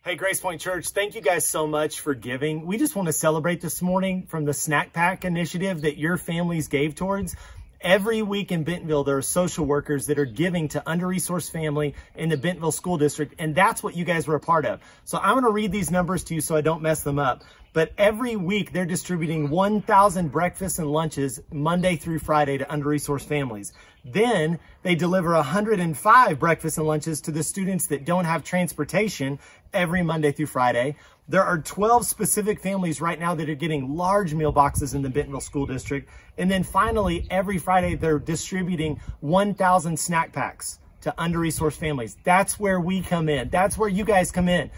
Hey, Grace Point Church, thank you guys so much for giving. We just want to celebrate this morning from the Snack Pack initiative that your families gave towards. Every week in Bentonville, there are social workers that are giving to under-resourced family in the Bentonville School District, and that's what you guys were a part of. So I'm going to read these numbers to you so I don't mess them up. But every week, they're distributing 1,000 breakfasts and lunches Monday through Friday to under-resourced families. Then they deliver 105 breakfasts and lunches to the students that don't have transportation every Monday through Friday. There are 12 specific families right now that are getting large meal boxes in the Bentonville School District. And then finally, every Friday, they're distributing 1,000 snack packs to under-resourced families. That's where we come in. That's where you guys come in.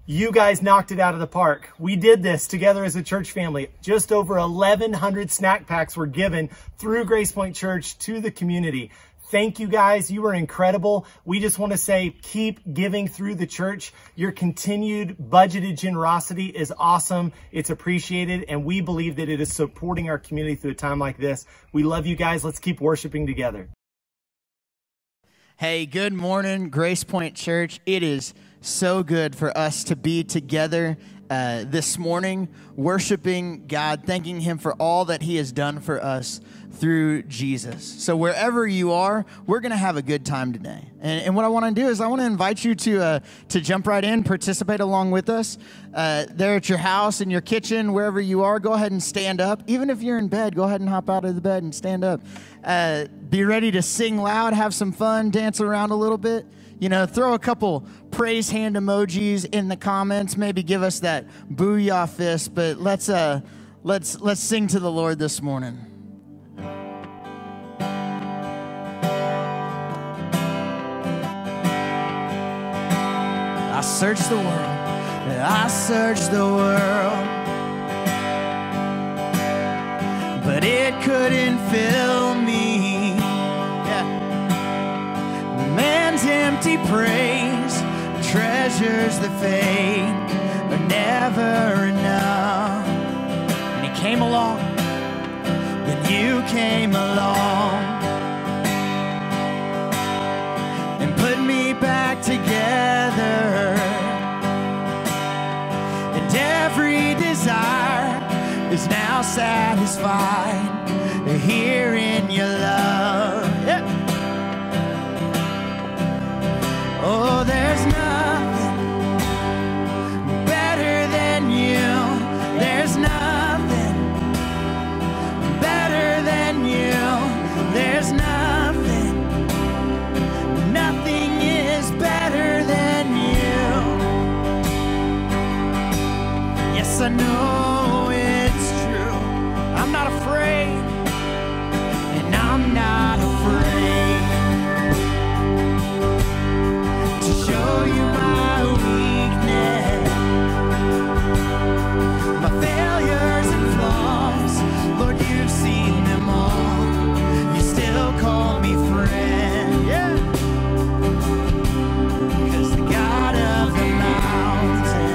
You guys knocked it out of the park. We did this together as a church family. Just over 1,100 snack packs were given through Grace Point Church to the community. Thank you guys. You were incredible. We just want to say, keep giving through the church. Your continued budgeted generosity is awesome. It's appreciated. And we believe that it is supporting our community through a time like this. We love you guys. Let's keep worshiping together. Hey, good morning, Grace Point Church. It is so good for us to be together this morning, worshiping God, thanking Him for all that He has done for us through Jesus. So wherever you are, we're going to have a good time today. And what I want to do is I want to invite you to jump right in, participate along with us. There at your house, in your kitchen, wherever you are, go ahead and stand up. Even if you're in bed, go ahead and hop out of the bed and stand up. Be ready to sing loud, have some fun, dance around a little bit. You know, throw a couple praise hand emojis in the comments. Maybe give us that booyah fist. But let's sing to the Lord this morning. I searched the world. I searched the world, but it couldn't fill me. Man's empty praise treasures that fade are never enough. And He came along, then you came along and put me back together. And every desire is now satisfied here in your love. Yeah. Oh, there's nothing better than you. There's nothing better than you. There's nothing is better than you. Yes, I know it's true. I'm not afraid, and I'm not afraid show you my weakness, my failures and flaws. Lord, you've seen them all. You still call me friend, yeah. Because the God of the mountain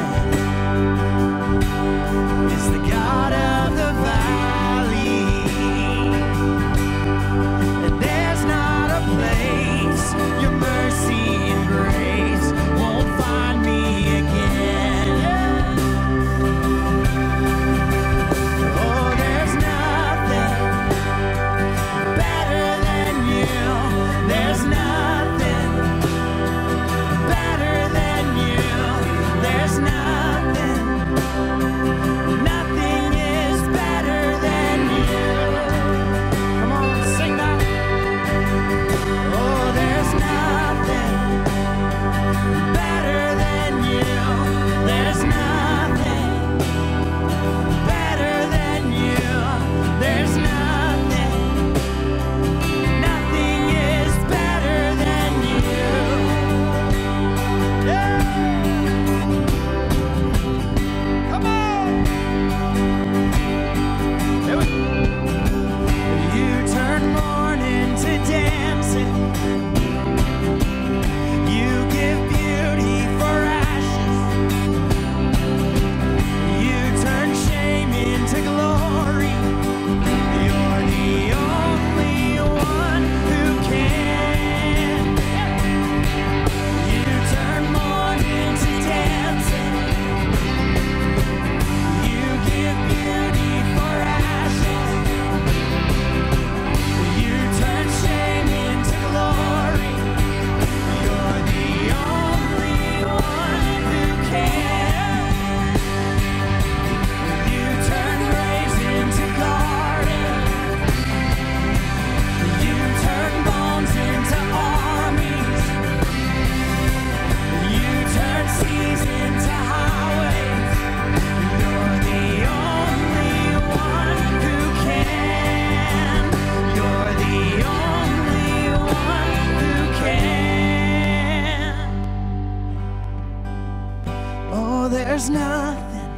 there's nothing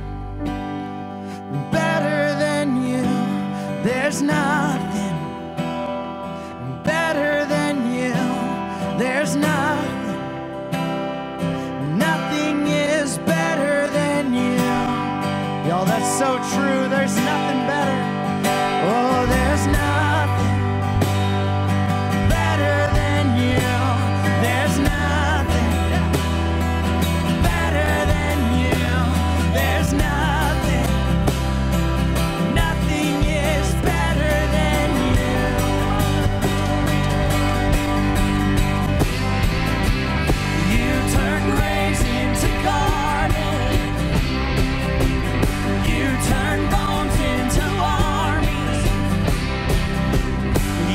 better than you. There's nothing better than you. There's nothing, nothing is better than you. Y'all, that's so true. There's nothing better. Oh, there's nothing better than you. There's nothing better than you. There's nothing, nothing is better than you. You turn graves into gardens. You turn bones into armies.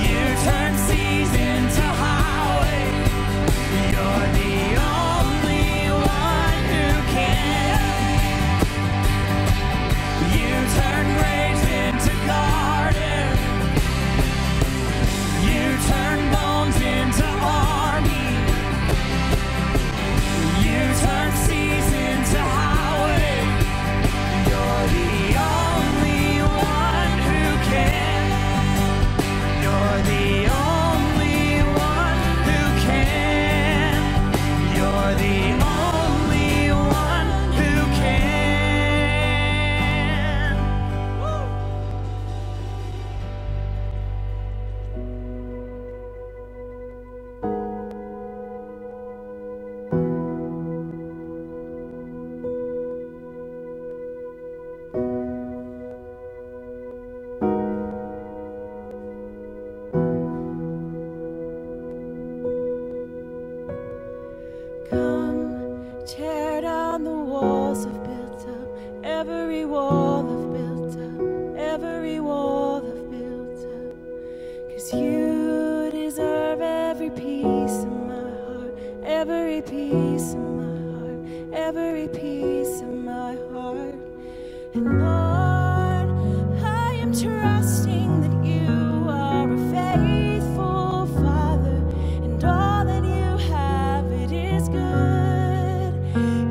You turn seas into highways. You're the only one who can. You turn graves into gardens. You turn bones into armies. You turn seas into highways. You're the only one who can. You're the only one who can. You're the only one who can. Come, tear down the walls I've built up, every wall I've built up, every wall I've built up. 'Cause you deserve every piece of my heart, every piece of my heart, every piece of my heart. And Lord, I am trusting that you are a faithful Father, and all that you have, it is good.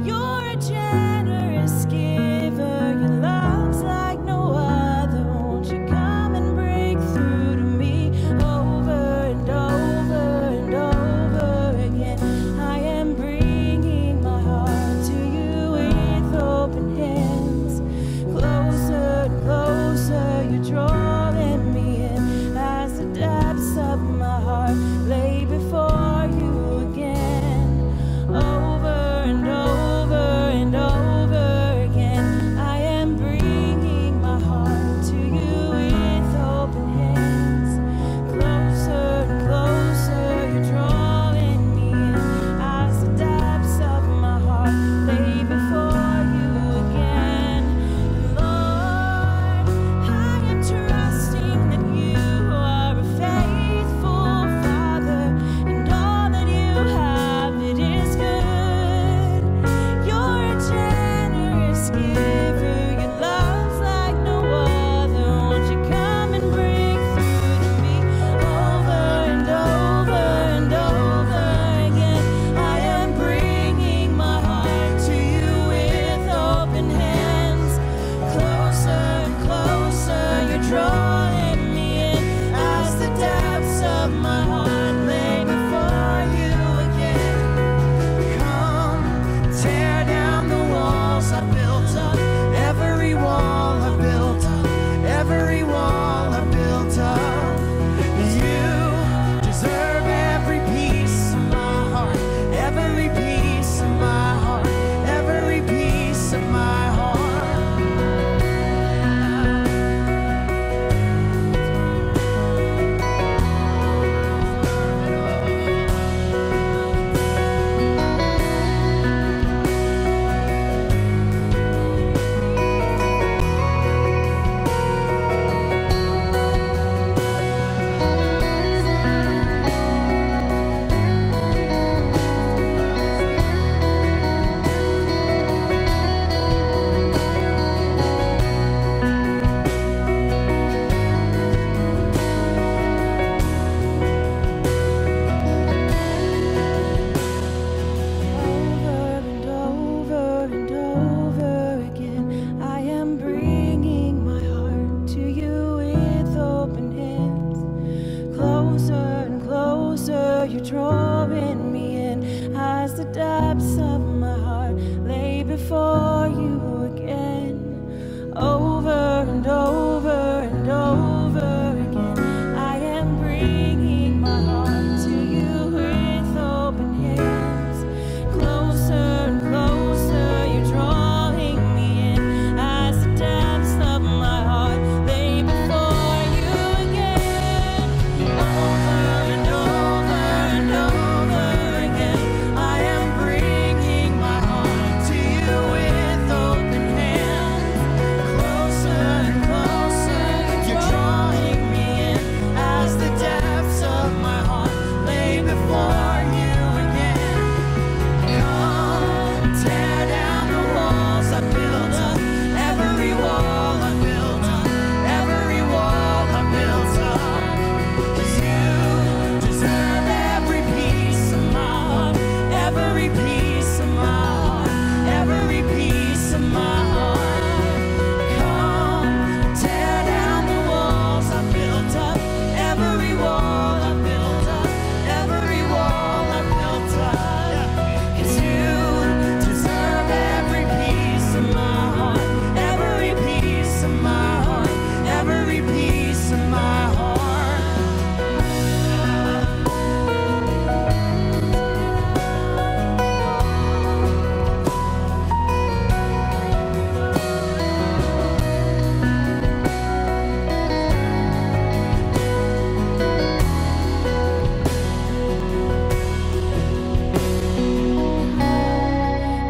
You're a generous giver, your love's like no other. Won't you come and break through to me over and over and over again? I am bringing my heart to you with open hands. Close before you again, over and over and over again. I am bringing my heart to you with open hands. Closer and closer, you're drawing me in as the depths of my heart lay before you again. Over and over and over again, I am bringing my heart to you with open hands. Closer and closer, you're drawing me in as the depths of my heart lay before you again. Come, tear down the walls I built up, every wall I built up, every wall I built up. 'Cause you deserve every piece of my heart, every piece of my heart, every piece of my heart. Come, tear down the walls I built up, every wall I built up, every wall I built up. 'Cause you deserve every piece of my heart, every piece of my heart, every piece of my heart.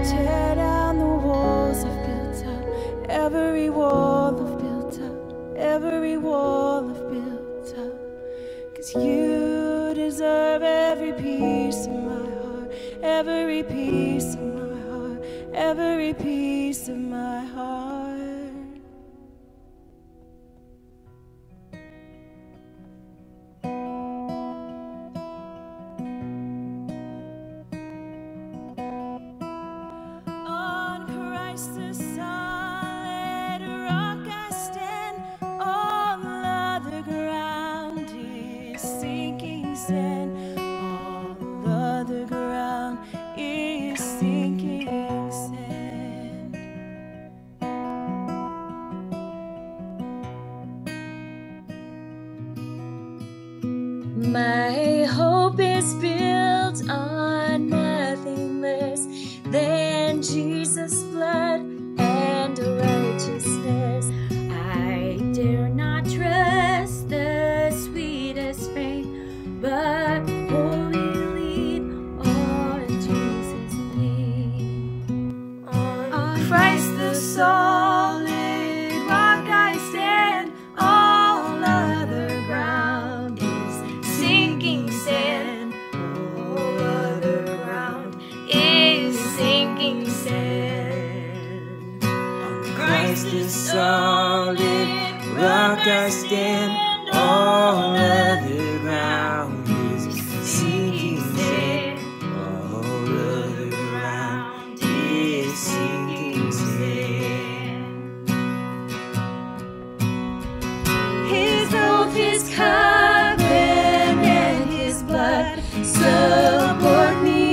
Tear down the walls I've built up, every wall I've built up, every wall I've built up. 'Cause you deserve every piece of my heart, every piece of my heart, every piece of my heart. On Christ the solid rock I stand, all other ground is sinking sand, all other ground is sinking sand. My hope is built on nothing less than Jesus' blood and righteousness. I dare not trust the sweetest frame, but wholly lean on Jesus' name. On Christ the solid rock I stand, all other ground is sinking sand, all other ground is sinking sand. On Christ the solid rock I stand, all other ground is sinking sand, all other ground is sinking sand. His oath, his covenant, and his blood support me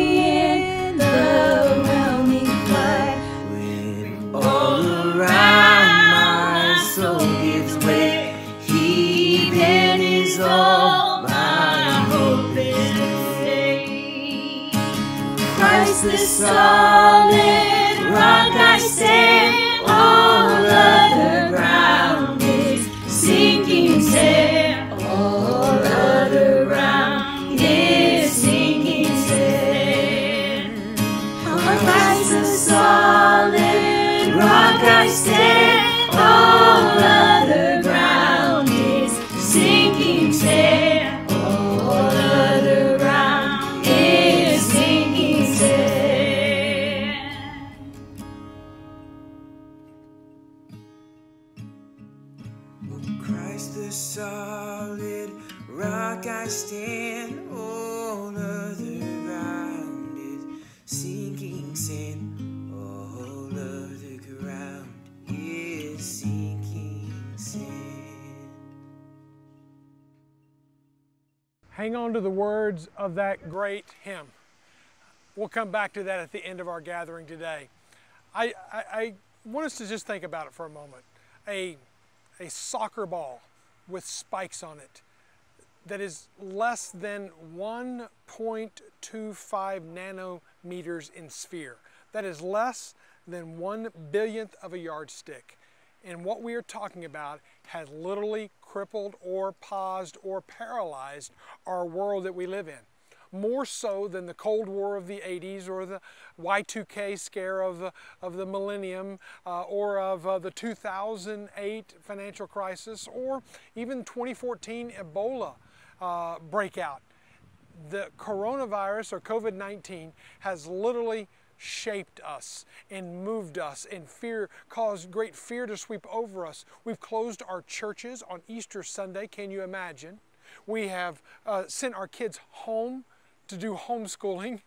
in the whelming flood. When all around my soul gives way, he then is all my hope is stay. Christ the solid rock I stand, all other ground is sinking sand, all other ground is sinking sand. On Christ the solid rock I stand, all other ground is sinking sand, all other ground is sinking sand. On Christ the solid rock I stand, all other ground is sinking sand, all other ground is sinking sand. Hang on to the words of that great hymn. We'll come back to that at the end of our gathering today. I want us to just think about it for a moment. A soccer ball with spikes on it that is less than 1.25 nanometers in sphere. That is less than 1/1000th of a yardstick. And what we are talking about has literally crippled or paused or paralyzed our world that we live in. More so than the Cold War of the 80s or the Y2K scare of the millennium or of the 2008 financial crisis or even 2014 Ebola breakout. The coronavirus or COVID-19 has literally shaped us and moved us, and fear caused great fear to sweep over us. We've closed our churches on Easter Sunday. Can you imagine? We have sent our kids home to do homeschooling.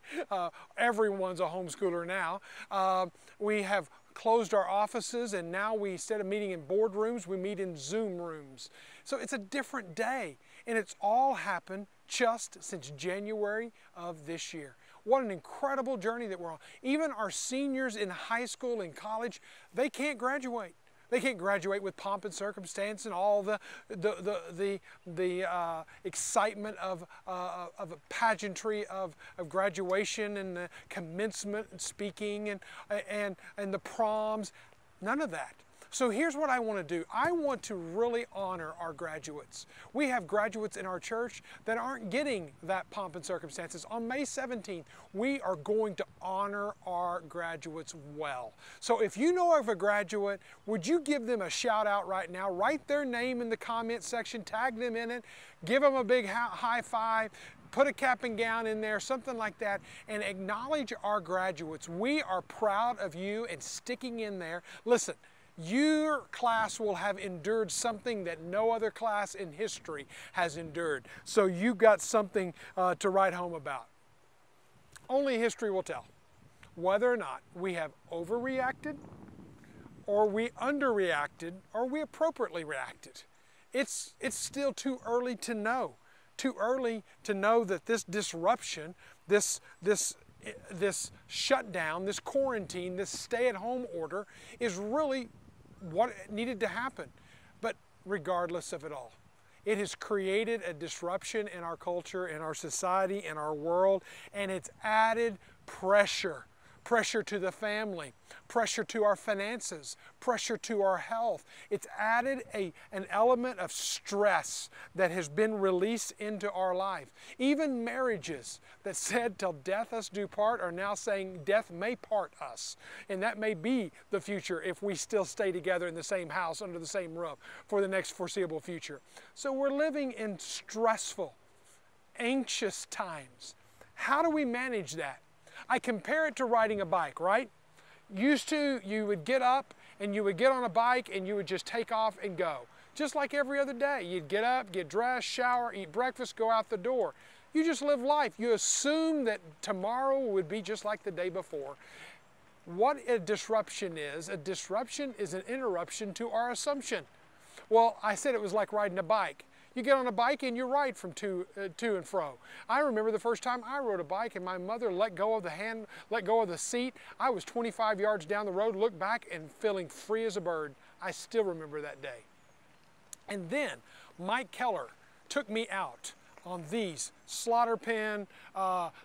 Everyone's a homeschooler now. We have closed our offices, and now we, instead of meeting in boardrooms, we meet in Zoom rooms. So it's a different day, and it's all happened just since January of this year. What an incredible journey that we're on. Even our seniors in high school and college, they can't graduate. They can't graduate with pomp and circumstance and all the excitement of pageantry of graduation and the commencement and speaking and the proms. None of that. So here's what I want to do. I want to really honor our graduates. We have graduates in our church that aren't getting that pomp and circumstances. On May 17th, we are going to honor our graduates well. So if you know of a graduate, would you give them a shout out right now? Write their name in the comment section, tag them in it, give them a big high five, put a cap and gown in there, something like that, and acknowledge our graduates. We are proud of you and sticking in there. Listen, your class will have endured something that no other class in history has endured. So you've got something to write home about. Only history will tell whether or not we have overreacted, or we underreacted, or we appropriately reacted. It's still too early to know. Too early to know that this disruption, this shutdown, this quarantine, this stay-at-home order is really what needed to happen. But regardless of it all, it has created a disruption in our culture, in our society, in our world, and it's added pressure. Pressure to the family, pressure to our finances, pressure to our health. It's added an element of stress that has been released into our life. Even marriages that said till death us do part are now saying death may part us. And that may be the future if we still stay together in the same house under the same roof for the next foreseeable future. So we're living in stressful, anxious times. How do we manage that? I compare it to riding a bike, right? Used to, you would get up and you would get on a bike and you would just take off and go. Just like every other day. You'd get up, get dressed, shower, eat breakfast, go out the door. You just live life. You assume that tomorrow would be just like the day before. What a disruption is an interruption to our assumption. Well, I said it was like riding a bike. You get on a bike and you ride from to and fro. I remember the first time I rode a bike and my mother let go of the seat. I was 25 yards down the road, looked back and feeling free as a bird. I still remember that day. And then Mike Keller took me out on these slaughter pen.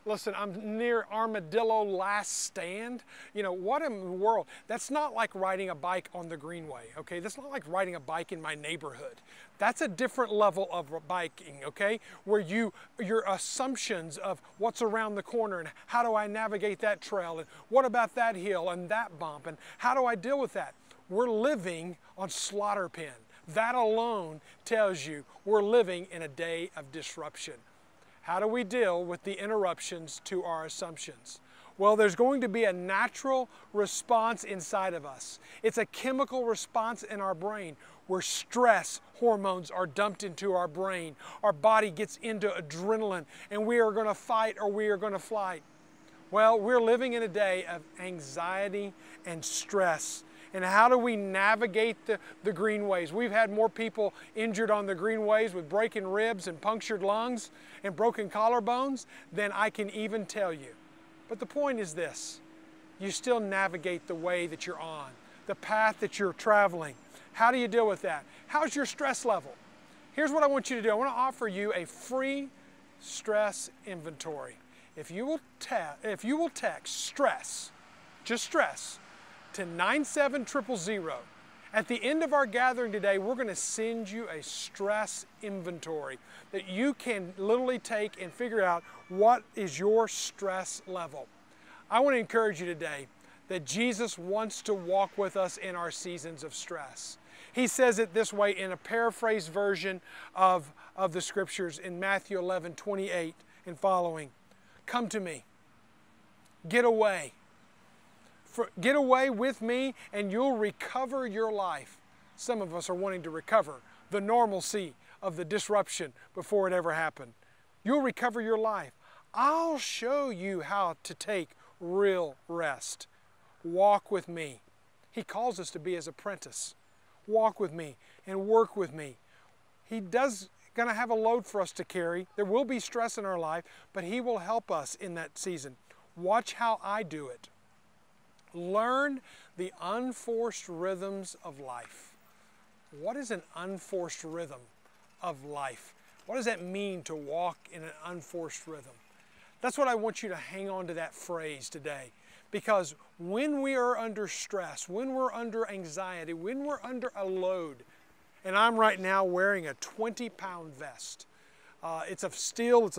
Listen, I'm near Armadillo Last Stand. You know, what in the world? That's not like riding a bike on the Greenway, okay? That's not like riding a bike in my neighborhood. That's a different level of biking, okay? Where your assumptions of what's around the corner and how do I navigate that trail and what about that hill and that bump and how do I deal with that? We're living on slaughter pen. That alone tells you we're living in a day of disruption. How do we deal with the interruptions to our assumptions? Well, there's going to be a natural response inside of us. It's a chemical response in our brain where stress hormones are dumped into our brain. Our body gets into adrenaline and we are going to fight or we are going to flight. Well, we're living in a day of anxiety and stress. And how do we navigate the greenways? We've had more people injured on the greenways with broken ribs and punctured lungs and broken collarbones than I can even tell you. But the point is this. you still navigate the way that you're on, the path that you're traveling. How do you deal with that? How's your stress level? Here's what I want you to do. I want to offer you a free stress inventory. If you will text stress, just stress, to 97000. At the end of our gathering today, we're going to send you a stress inventory that you can literally take and figure out what is your stress level. I want to encourage you today that Jesus wants to walk with us in our seasons of stress. He says it this way in a paraphrased version of the scriptures in Matthew 11:28 and following. Come to me. Get away. Get away with me and you'll recover your life. Some of us are wanting to recover the normalcy of the disruption before it ever happened. You'll recover your life. I'll show you how to take real rest. Walk with me. He calls us to be His apprentice. Walk with me and work with me. He does going to have a load for us to carry. There will be stress in our life, but He will help us in that season. Watch how I do it. Learn the unforced rhythms of life. What is an unforced rhythm of life? What does that mean to walk in an unforced rhythm? That's what I want you to hang on to that phrase today. Because when we are under stress, when we're under anxiety, when we're under a load, and I'm right now wearing a 20-pound vest. It's of steel.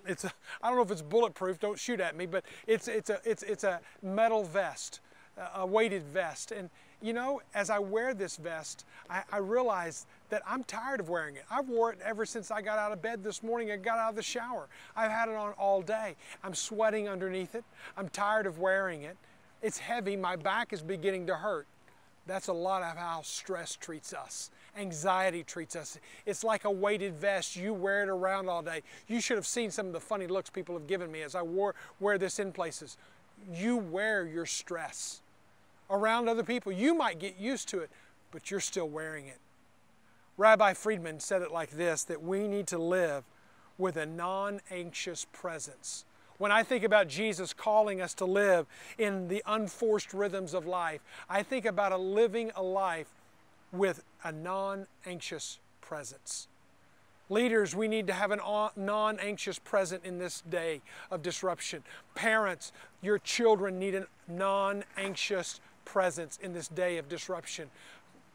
I don't know if it's bulletproof. Don't shoot at me, but it's a metal vest, a weighted vest. And you know, as I wear this vest, I realize that I'm tired of wearing it. I've wore it ever since I got out of bed this morning. I got out of the shower. I've had it on all day. I'm sweating underneath it. I'm tired of wearing it. It's heavy. My back is beginning to hurt. That's a lot of how stress treats us. Anxiety treats us. It's like a weighted vest. You wear it around all day. You should have seen some of the funny looks people have given me as I wear this in places. You wear your stress around other people. You might get used to it, but you're still wearing it. Rabbi Friedman said it like this, that we need to live with a non-anxious presence. When I think about Jesus calling us to live in the unforced rhythms of life, I think about living a life with a non-anxious presence. Leaders, we need to have a non-anxious presence in this day of disruption. Parents, your children need a non-anxious presence in this day of disruption.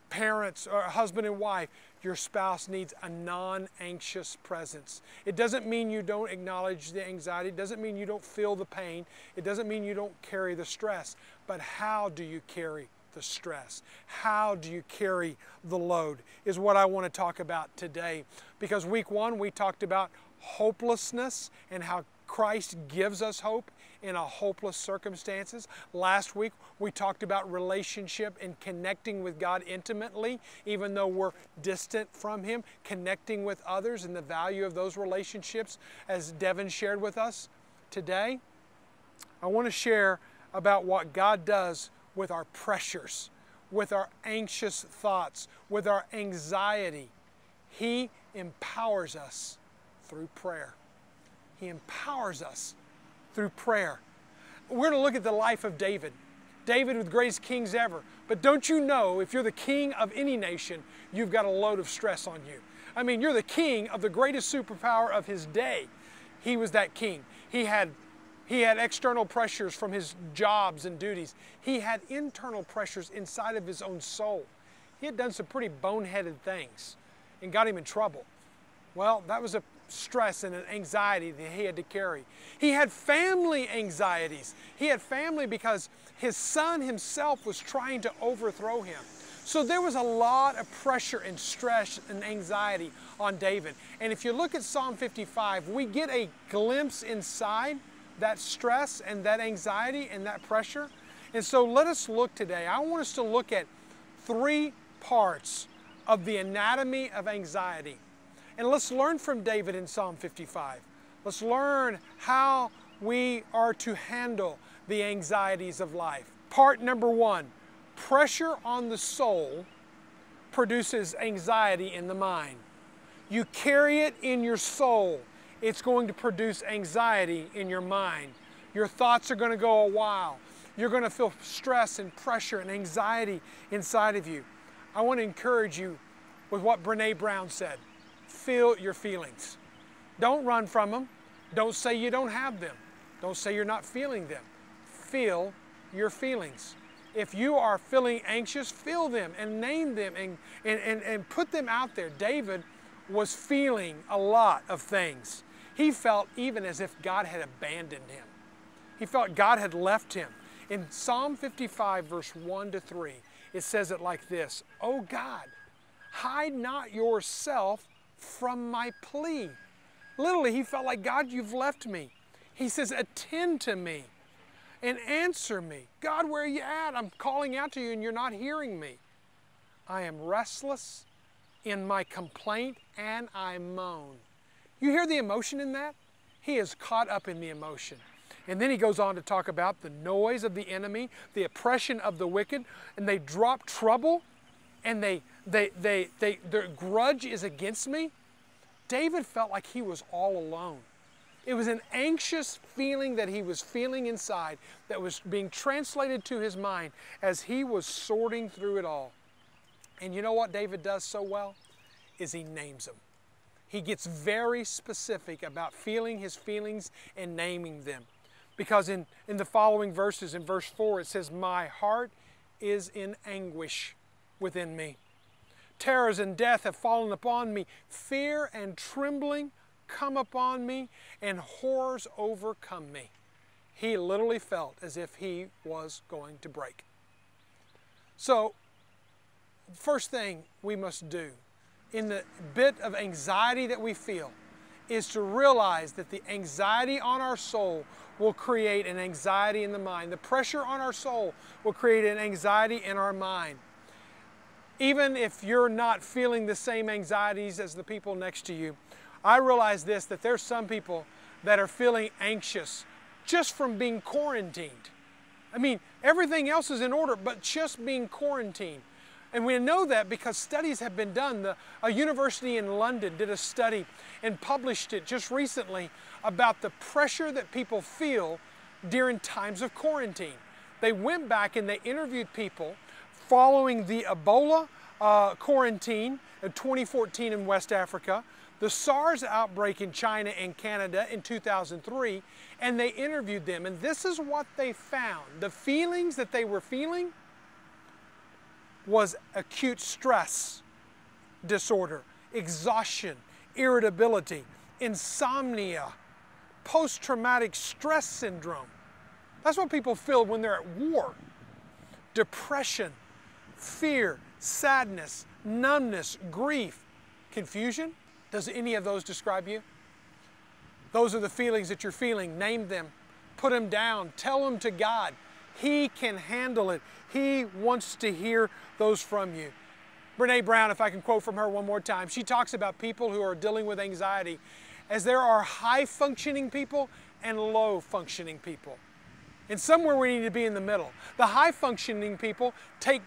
Parents, or husband and wife, your spouse needs a non-anxious presence. It doesn't mean you don't acknowledge the anxiety. It doesn't mean you don't feel the pain. It doesn't mean you don't carry the stress. But how do you carry the stress? How do you carry the load is what I want to talk about today. Because week one, we talked about hopelessness and how Christ gives us hope in a hopeless circumstances. Last week, we talked about relationship and connecting with God intimately, even though we're distant from Him, connecting with others and the value of those relationships, as Devin shared with us. Today, I want to share about what God does with our pressures, with our anxious thoughts, with our anxiety. He empowers us through prayer. He empowers us through prayer. We're going to look at the life of David. David with greatest kings ever. But don't you know, if you're the king of any nation, you've got a load of stress on you. I mean, you're the king of the greatest superpower of his day. He was that king. He had external pressures from his jobs and duties. He had internal pressures inside of his own soul. He had done some pretty boneheaded things and got him in trouble. Well, that was a stress and an anxiety that he had to carry. He had family anxieties. He had family because his son himself was trying to overthrow him. So there was a lot of pressure and stress and anxiety on David. And if you look at Psalm 55, we get a glimpse inside that stress and that anxiety and that pressure. And so let us look today. I want us to look at 3 parts of the anatomy of anxiety. And let's learn from David in Psalm 55. Let's learn how we are to handle the anxieties of life. Part number 1, pressure on the soul produces anxiety in the mind. You carry it in your soul, it's going to produce anxiety in your mind. Your thoughts are going to go a while. You're going to feel stress and pressure and anxiety inside of you. I want to encourage you with what Brene Brown said. Feel your feelings. Don't run from them. Don't say you don't have them. Don't say you're not feeling them. Feel your feelings. If you are feeling anxious, feel them and name them and put them out there. David was feeling a lot of things. He felt even as if God had abandoned him. He felt God had left him. In Psalm 55, verse 1 to 3, it says it like this: "O God, hide not yourself from my plea." Literally, he felt like, God, you've left me. He says, attend to me and answer me. God, where are you at? I'm calling out to you and you're not hearing me. I am restless in my complaint and I moan. You hear the emotion in that? He is caught up in the emotion. And then he goes on to talk about the noise of the enemy, the oppression of the wicked, and they drop trouble, and their grudge is against me. David felt like he was all alone. It was an anxious feeling that he was feeling inside that was being translated to his mind as he was sorting through it all. And you know what David does so well? Is he names them. He gets very specific about feeling his feelings and naming them. Because in the following verses, in verse 4, it says, "My heart is in anguish within me. Terrors and death have fallen upon me. Fear and trembling come upon me, and horrors overcome me." He literally felt as if he was going to break. So, first thing we must do in the bit of anxiety that we feel is to realize that the anxiety on our soul will create an anxiety in the mind. The pressure on our soul will create an anxiety in our mind. Even if you're not feeling the same anxieties as the people next to you, I realize this, that there's some people that are feeling anxious just from being quarantined. I mean, everything else is in order, but just being quarantined. And we know that because studies have been done. A university in London did a study and published it just recently about the pressure that people feel during times of quarantine. They went back and they interviewed people following the Ebola quarantine in 2014 in West Africa, the SARS outbreak in China and Canada in 2003, and they interviewed them. And this is what they found. The feelings that they were feeling was acute stress disorder, exhaustion, irritability, insomnia, post-traumatic stress syndrome. That's what people feel when they're at war. Depression, fear, sadness, numbness, grief, confusion. Does any of those describe you? Those are the feelings that you're feeling. Name them. Put them down. Tell them to God. He can handle it. He wants to hear those from you. Brene Brown, if I can quote from her one more time, she talks about people who are dealing with anxiety as there are high-functioning people and low-functioning people. And somewhere we need to be in the middle. The high-functioning people take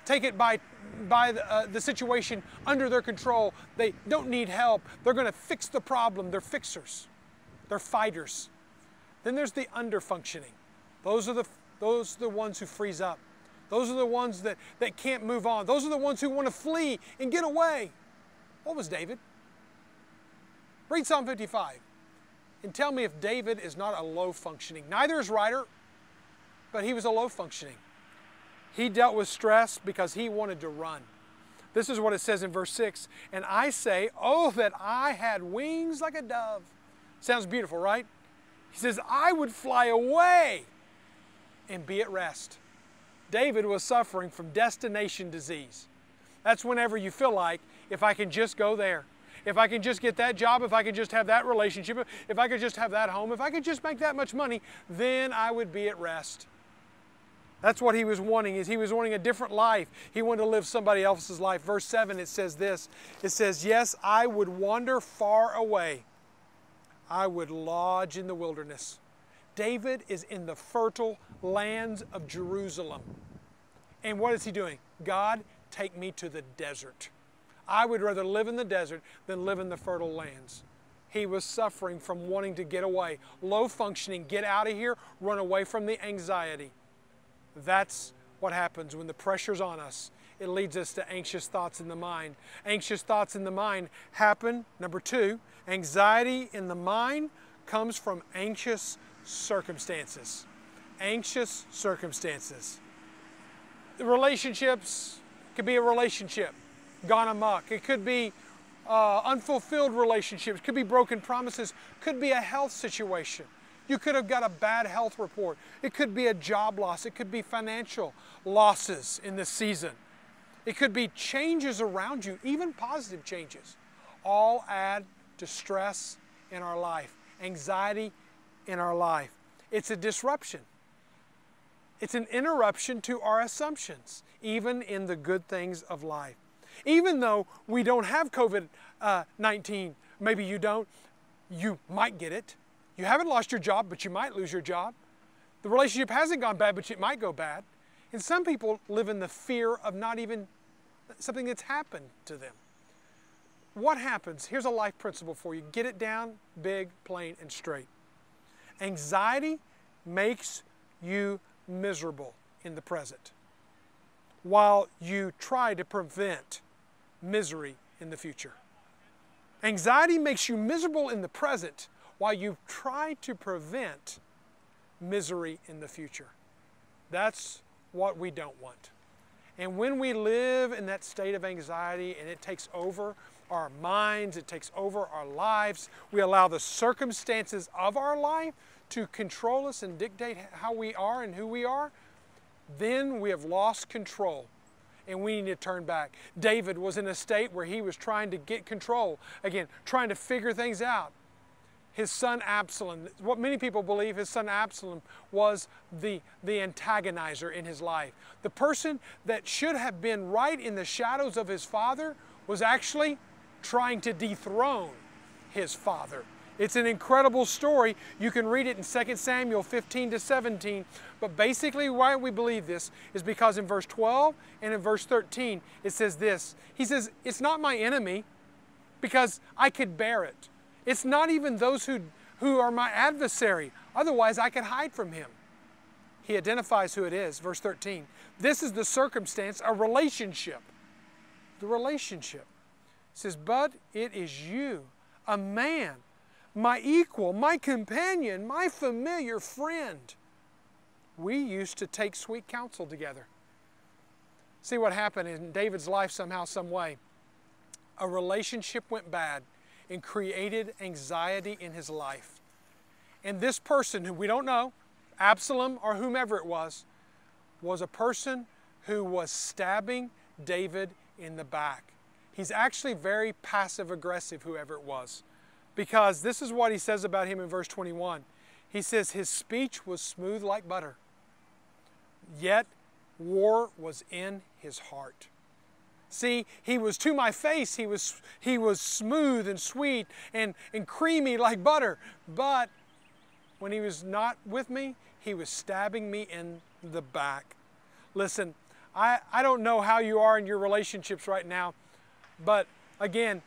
it by the situation under their control. They don't need help. They're going to fix the problem. They're fixers. They're fighters. Then there's the under-functioning. Those are the ones who freeze up. Those are the ones that can't move on. Those are the ones who want to flee and get away. What was David? Read Psalm 55 and tell me if David is not a low-functioning. Neither is Ryder, but he was a low-functioning. He dealt with stress because he wanted to run. This is what it says in verse 6. "And I say, oh, that I had wings like a dove." Sounds beautiful, right? He says, "I would fly away and be at rest." David was suffering from destination disease. That's whenever you feel like, if I can just go there, if I can just get that job, if I could just have that relationship, if I could just have that home, if I could just make that much money, then I would be at rest. That's what he was wanting, is he was wanting a different life. He wanted to live somebody else's life. Verse 7, it says this. It says, "Yes, I would wander far away. I would lodge in the wilderness." David is in the fertile lands of Jerusalem. And what is he doing? God, take me to the desert. I would rather live in the desert than live in the fertile lands. He was suffering from wanting to get away. Low functioning, get out of here, run away from the anxiety. That's what happens when the pressure's on us. It leads us to anxious thoughts in the mind. Anxious thoughts in the mind happen. Number 2, anxiety in the mind comes from anxious circumstances. Anxious circumstances. The relationships could be a relationship gone amok. It could be unfulfilled relationships. It could be broken promises. It could be a health situation. You could have got a bad health report. It could be a job loss. It could be financial losses in this season. It could be changes around you, even positive changes. All add to stress in our life, anxiety in our life. It's a disruption. It's an interruption to our assumptions, even in the good things of life. Even though we don't have COVID-19, maybe you don't, you might get it. You haven't lost your job, but you might lose your job. The relationship hasn't gone bad, but it might go bad. And some people live in the fear of not even something that's happened to them. What happens? Here's a life principle for you. Get it down big, plain, and straight. Anxiety makes you miserable in the present, while you try to prevent misery in the future. Anxiety makes you miserable in the present, while you try to prevent misery in the future. That's what we don't want. And when we live in that state of anxiety and it takes over our minds, it takes over our lives, we allow the circumstances of our life to control us and dictate how we are and who we are, then we have lost control and we need to turn back. David was in a state where he was trying to get control, again, trying to figure things out. His son Absalom, what many people believe his son Absalom was the antagonizer in his life. The person that should have been right in the shadows of his father was actually trying to dethrone his father. It's an incredible story. You can read it in 2 Samuel 15 to 17. But basically why we believe this is because in verse 12 and in verse 13 it says this. He says, it's not my enemy because I could bear it. It's not even those who are my adversary. Otherwise, I could hide from him. He identifies who it is. Verse 13. This is the circumstance, a relationship. The relationship. It says, but it is you, a man, my equal, my companion, my familiar friend. We used to take sweet counsel together. See what happened in David's life somehow, some way. A relationship went bad and created anxiety in his life. And this person who we don't know, Absalom or whomever it was a person who was stabbing David in the back. He's actually very passive-aggressive, whoever it was, because this is what he says about him in verse 21. He says, his speech was smooth like butter, yet war was in his heart. See, he was to my face, he was smooth and sweet and creamy like butter. But when he was not with me, he was stabbing me in the back. Listen, I don't know how you are in your relationships right now, but again,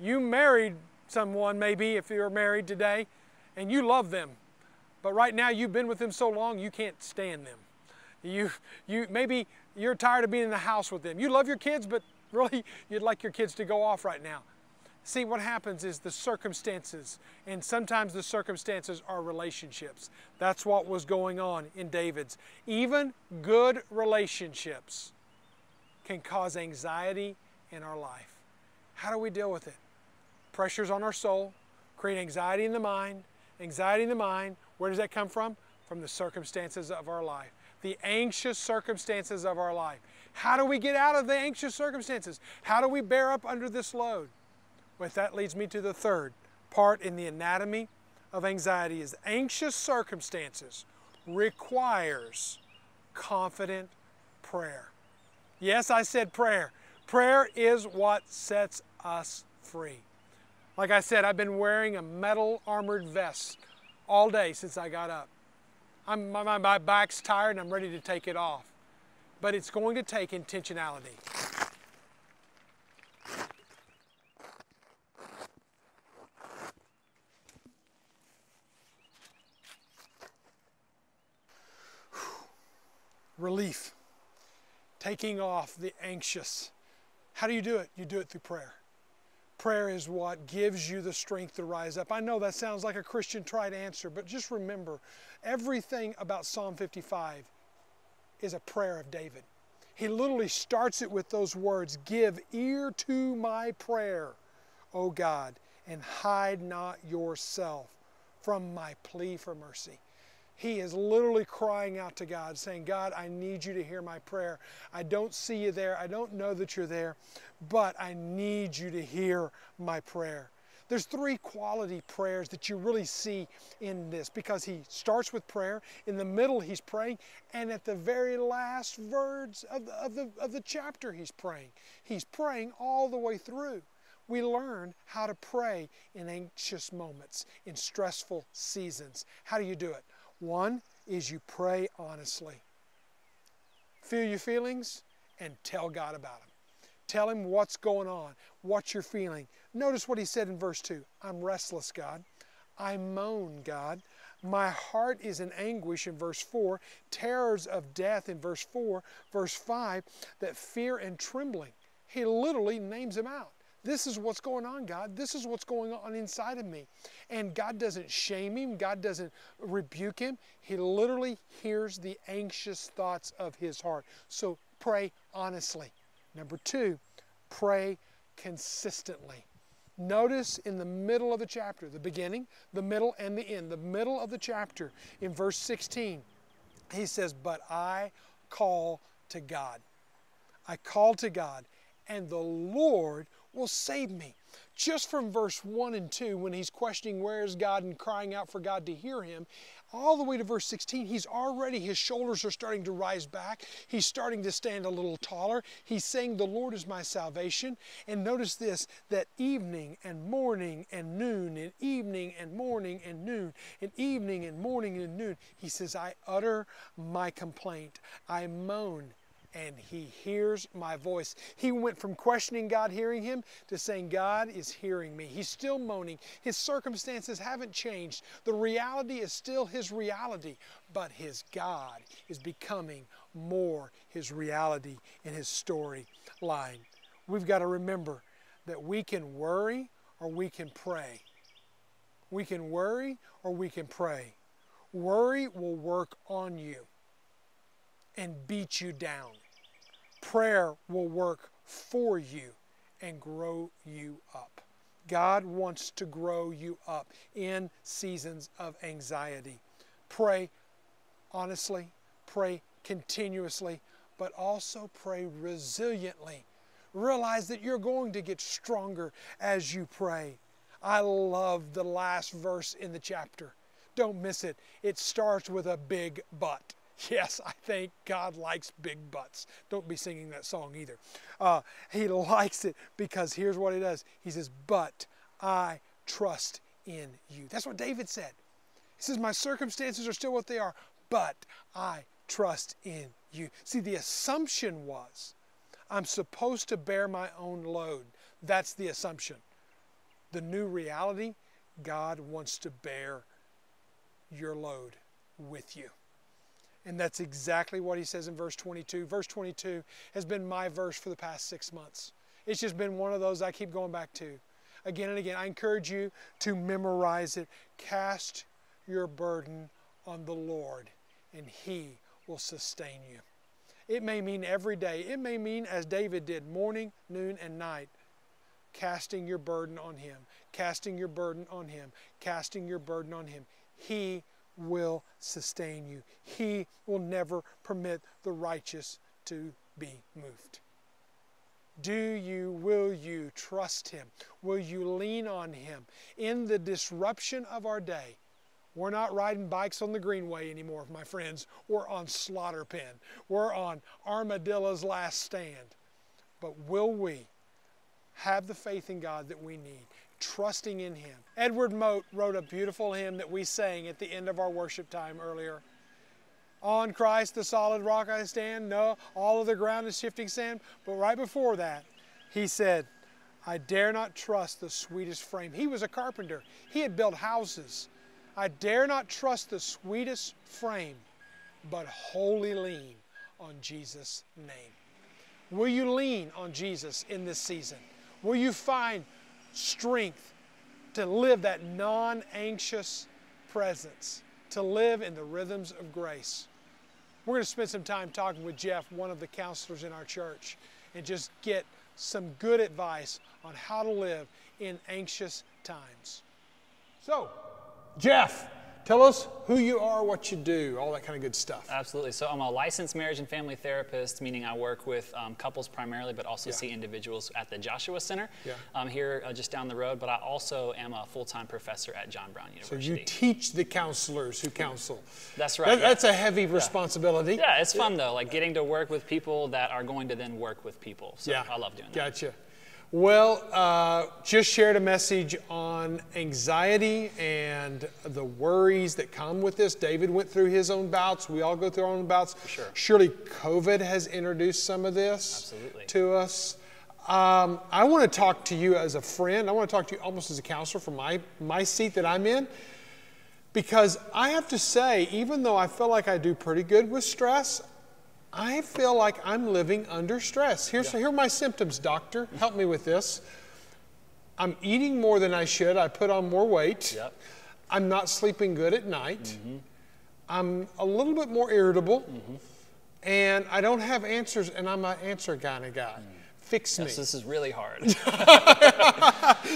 you married someone maybe if you're married today, and you love them. But right now you've been with them so long you can't stand them. Maybe you're tired of being in the house with them. You love your kids, but really you'd like your kids to go off right now. See, what happens is the circumstances, and sometimes the circumstances are relationships. That's what was going on in David's. Even good relationships can cause anxiety in our life. How do we deal with it? Pressures on our soul, create anxiety in the mind. Anxiety in the mind, where does that come from? From the circumstances of our life. The anxious circumstances of our life. How do we get out of the anxious circumstances? How do we bear up under this load? Well, that leads me to the third part in the anatomy of anxiety is anxious circumstances requires confident prayer. Yes, I said prayer. Prayer is what sets us free. Like I said, I've been wearing a metal armored vest all day since I got up. My back's tired and I'm ready to take it off. But it's going to take intentionality. shaking off the anxious. How do you do it? You do it through prayer. Prayer is what gives you the strength to rise up. I know that sounds like a Christian trite answer, but just remember, everything about Psalm 55 is a prayer of David. He literally starts it with those words, "Give ear to my prayer, O God, and hide not yourself from my plea for mercy." He is literally crying out to God, saying, "God, I need you to hear my prayer. I don't see you there. I don't know that you're there, but I need you to hear my prayer." There's three quality prayers that you really see in this, because he starts with prayer, in the middle he's praying, and at the very last words of the chapter he's praying. He's praying all the way through. We learn how to pray in anxious moments, in stressful seasons. How do you do it? One is you pray honestly. Feel your feelings and tell God about them. Tell Him what's going on, what you're feeling. Notice what he said in verse 2. "I'm restless, God. I moan, God. My heart is in anguish," in verse 4. "Terrors of death," in verse 4. Verse 5, that fear and trembling. He literally names them out. This is what's going on, God. This is what's going on inside of me. And God doesn't shame him. God doesn't rebuke him. He literally hears the anxious thoughts of his heart. So pray honestly. Number 2, pray consistently. Notice in the middle of the chapter, the beginning, the middle, and the end, the middle of the chapter, in verse 16, he says, "But I call to God. I call to God, and the Lord will save me." Just from verse 1 and 2, when he's questioning where is God and crying out for God to hear him, all the way to verse 16, his shoulders are starting to rise back. He's starting to stand a little taller. He's saying, "The Lord is my salvation." And notice this, that evening and morning and noon, and evening and morning and noon, and evening and morning and noon, he says, "I utter my complaint. I moan, and he hears my voice." He went from questioning God hearing him to saying, "God is hearing me." He's still moaning. His circumstances haven't changed. The reality is still his reality, but his God is becoming more his reality in his storyline. We've got to remember that we can worry or we can pray. We can worry or we can pray. Worry will work on you and beat you down. Prayer will work for you and grow you up. God wants to grow you up in seasons of anxiety. Pray honestly, pray continuously, but also pray resiliently. Realize that you're going to get stronger as you pray. I love the last verse in the chapter. Don't miss it. It starts with a big but. Yes, I think God likes big butts. Don't be singing that song either. He likes it because here's what he does. He says, "But I trust in you." That's what David said. He says, "My circumstances are still what they are, but I trust in you." See, the assumption was, I'm supposed to bear my own load. That's the assumption. The new reality, God wants to bear your load with you. And that's exactly what he says in verse 22. Verse 22 has been my verse for the past 6 months. It's just been one of those I keep going back to again and again. I encourage you to memorize it. "Cast your burden on the Lord, and He will sustain you." It may mean every day. It may mean, as David did, morning, noon, and night, casting your burden on Him, casting your burden on Him, casting your burden on Him. He will sustain you. He will never permit the righteous to be moved. Will you trust Him? Will you lean on Him? In the disruption of our day, we're not riding bikes on the Greenway anymore, my friends. We're on Slaughter Pen. We're on Armadillo's Last Stand. But will we have the faith in God that we need, trusting in Him? Edward Mote wrote a beautiful hymn that we sang at the end of our worship time earlier. "On Christ the solid rock I stand, no, all of the ground is shifting sand." But right before that, he said, "I dare not trust the sweetest frame." He was a carpenter. He had built houses. "I dare not trust the sweetest frame, but wholly lean on Jesus' name." Will you lean on Jesus in this season? Will you find strength to live that non-anxious presence, to live in the rhythms of grace? We're going to spend some time talking with Jeff, one of the counselors in our church, and just get some good advice on how to live in anxious times. So, Jeff, tell us who you are, what you do, all that kind of good stuff. Absolutely. So I'm a licensed marriage and family therapist, meaning I work with couples primarily, but also see individuals at the Joshua Center here just down the road. But I also am a full-time professor at John Brown University. So you teach the counselors who counsel. That's right. That's a heavy responsibility. Yeah, it's fun though, like getting to work with people that are going to then work with people. So I love doing that. Gotcha. Well, just shared a message on anxiety and the worries that come with this. David went through his own bouts. We all go through our own bouts. For sure. Surely COVID has introduced some of this to us. I want to talk to you as a friend. I want to talk to you almost as a counselor from my seat that I'm in. Because I have to say, even though I feel like I do pretty good with stress, I feel like I'm living under stress. Here are my symptoms, doctor. Help me with this. I'm eating more than I should. I put on more weight. Yep. I'm not sleeping good at night. I'm a little bit more irritable. And I don't have answers, and I'm an answer kind of guy. Fix me. Yes, this is really hard.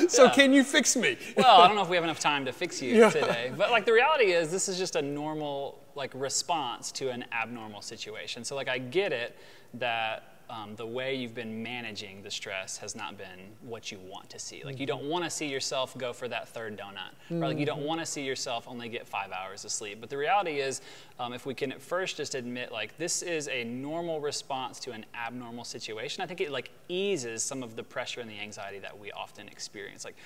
So can you fix me? Well, I don't know if we have enough time to fix you today. But like the reality is this is just a normal response to an abnormal situation. So like I get it that the way you've been managing the stress has not been what you want to see. Like you don't want to see yourself go for that third donut. Or like you don't want to see yourself only get 5 hours of sleep. But the reality is if we can at first just admit like this is a normal response to an abnormal situation, I think it like eases some of the pressure and the anxiety that we often experience. Like